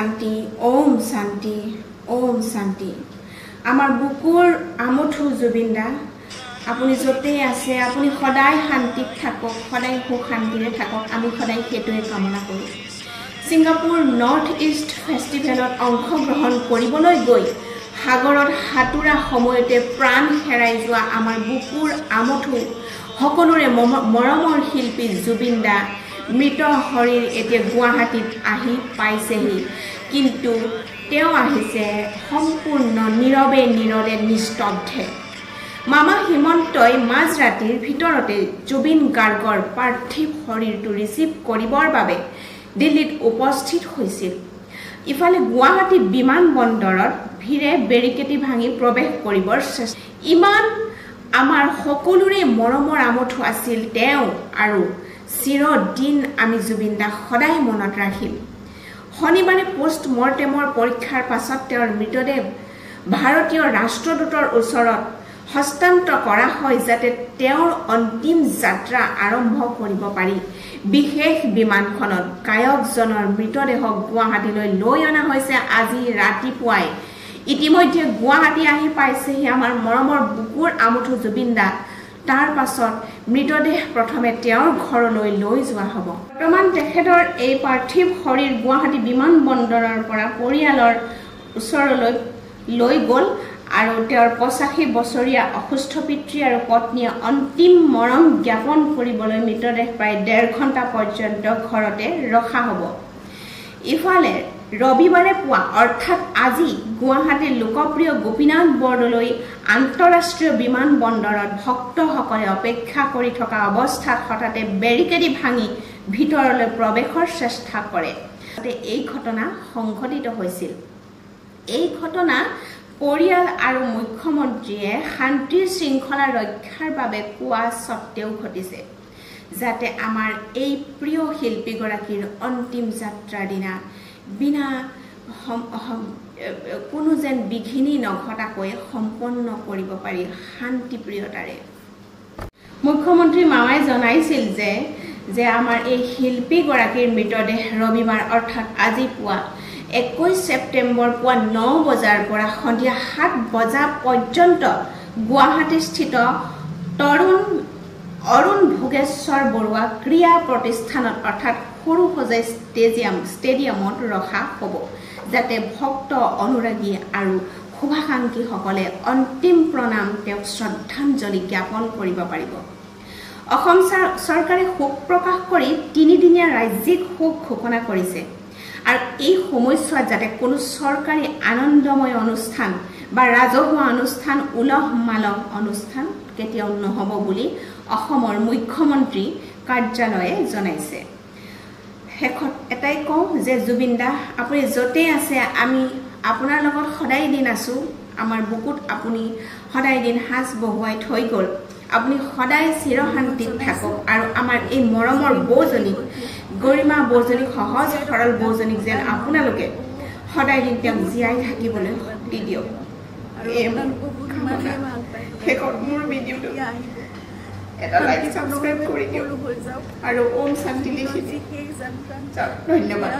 শান্তি, ওম শান্তি, ওম শান্তি। আমার বুকুর আমঠু জুবিন দা, আপুনি য'তেই আছে আপুনি সদায় শান্তিত থাকক, সদায় সুখ শান্তিৰে থাকক, আমি সদায় সেইটোৱে কামনা কৰোঁ। ছিংগাপুৰ নৰ্থ ইষ্ট ফেষ্টিভেলত অংশগ্ৰহণ কৰিবলৈ গৈ সাগৰত সাঁতোৰা সময়তে প্ৰাণ হেৰাই যোৱা আমাৰ বুকুৰ আমঠু সকলোৰে মৰমৰ শিল্পী জুবিন দা মৃত শৰীৰ এতিয়া গুৱাহাটীত আহি পাইছেহি, কিন্তু তেওঁ আহিছে সম্পূৰ্ণ নীৰৱে নীৰৱে নিস্তব্ধে। মামা হিমন্তই মাজৰাতিৰ ভিতৰতে জুবিন গাৰ্গৰ পাৰ্থিৱ শৰীৰটো ৰিচিভ কৰিবৰ বাবে দিল্লীত উপস্থিত হৈছিল। ইফালে গুৱাহাটী বিমানবন্দৰত ভিৰে বেৰিকেটি ভাঙি প্ৰৱেশ কৰিবৰ চেষ্টা। ইমান আমাৰ সকলোৰে মৰমৰ আমঠু আছিল তেওঁ, আৰু চিৰদিন আমি জুবিন দাক সদায় মনত ৰাখিম। শনিবাৰে পোষ্ট মৰ্টেমৰ পৰীক্ষাৰ পাছত তেওঁৰ মৃতদেহ ভাৰতীয় ৰাষ্ট্ৰদূতৰ ওচৰত হস্তান্তৰ কৰা হয়, যাতে তেওঁৰ অন্তিম যাত্ৰা আৰম্ভ কৰিব পাৰি। বিশেষ বিমানখনত গায়কজনৰ মৃতদেহক গুৱাহাটীলৈ লৈ অনা হৈছে আজি ৰাতিপুৱাই। ইতিমধ্যে গুৱাহাটী আহি পাইছেহি আমাৰ মৰমৰ বুকুৰ আমঠু জুবিন দা। তাৰ পাছত মৃতদেহ প্ৰথমে তেওঁৰ ঘৰলৈ লৈ যোৱা হ'ব। বৰ্তমান তেখেতৰ এই পাৰ্থিৱ শৰীৰ গুৱাহাটী বিমানবন্দৰৰ পৰা পৰিয়ালৰ ওচৰলৈ লৈ গ'ল, আৰু তেওঁৰ 85 বছৰীয়া অসুস্থ পিতৃ আৰু পত্নীয়ে অন্তিম মৰম জ্ঞাপন কৰিবলৈ মৃতদেহ প্ৰায় 1.5 ঘণ্টা পৰ্যন্ত ঘৰতে ৰখা হ'ব। ইফালে ৰবিবাৰে পুৱা অৰ্থাৎ আজি গুৱাহাটীৰ লোকপ্ৰিয় গোপীনাথ বৰদলৈ আন্তঃৰাষ্ট্ৰীয় বিমানবন্দৰত ভক্তসকলে অপেক্ষা কৰি থকা অৱস্থাত হঠাতে বেৰিকেডি ভাঙি ভিতৰলৈ প্ৰৱেশৰ চেষ্টা কৰে। এই ঘটনা সংঘটিত হৈছিল। এই ঘটনা পৰিয়াল আৰু মুখ্যমন্ত্ৰীয়ে শান্তিৰ শৃংখলা ৰক্ষাৰ বাবে কোৱা স্বত্তেও ঘটিছে, যাতে আমাৰ এই প্ৰিয় শিল্পীগৰাকীৰ অন্তিম যাত্ৰাৰ দিনা বিনা কোনো যেন বিঘিনি নঘটাকৈ সম্পন্ন কৰিব পাৰি শান্তিপ্ৰিয়তাৰে। মুখ্যমন্ত্ৰী মামাই জনাইছিল যে আমাৰ এই শিল্পীগৰাকীৰ মৃতদেহ ৰবিবাৰ অৰ্থাৎ আজি পুৱা 21 ছেপ্টেম্বৰ পুৱা 9 বজাৰ পৰা সন্ধিয়া 7 বজা পৰ্যন্ত গুৱাহাটীস্থিত অৰুণ ভোগেশ্বৰ বৰুৱা ক্ৰীড়া প্ৰতিষ্ঠানত অৰ্থাৎ সৰুসজাই ষ্টেডিয়ামত ৰখা হ'ব, যাতে ভক্ত অনুৰাগী আৰু শুভাকাংক্ষীসকলে অন্তিম প্ৰণাম তেওঁক শ্ৰদ্ধাঞ্জলি জ্ঞাপন কৰিব পাৰিব। অসম চৰকাৰে শোক প্ৰকাশ কৰি 3দিনীয়া ৰাজ্যিক শোক ঘোষণা কৰিছে, আৰু এই সময়ছোৱাত যাতে কোনো চৰকাৰী আনন্দময় অনুষ্ঠান বা ৰাজহুৱা অনুষ্ঠান উলহ মালহ অনুষ্ঠান কেতিয়াও নহ'ব বুলি অসমৰ মুখ্যমন্ত্ৰী কাৰ্যালয়ে জনাইছে। শেষত এটাই কওঁ যে জুবিন দা, আপুনি য'তেই আছে আমি আপোনাৰ লগত সদায় দিন আছোঁ। আমাৰ বুকুত আপুনি সদায় দিন সাজ বহুৱাই থৈ গ'ল। আপুনি সদায় চিৰশান্তিত থাকক, আৰু আমাৰ এই মৰমৰ বৌজনীক, গৰিমা বৌজনীক, সহজ সৰল বৌজনীক যেন আপোনালোকে সদায় দিন তেওঁক জীয়াই থাকিবলৈ শক্তি দিয়ক। শেষত মোৰ ভিডিঅ'টো এটা লাইক ছাবস্ক্ৰাইব কৰি দিয়ক আৰু ওম শান্তি লিখি দিয়ক। ধন্যবাদ।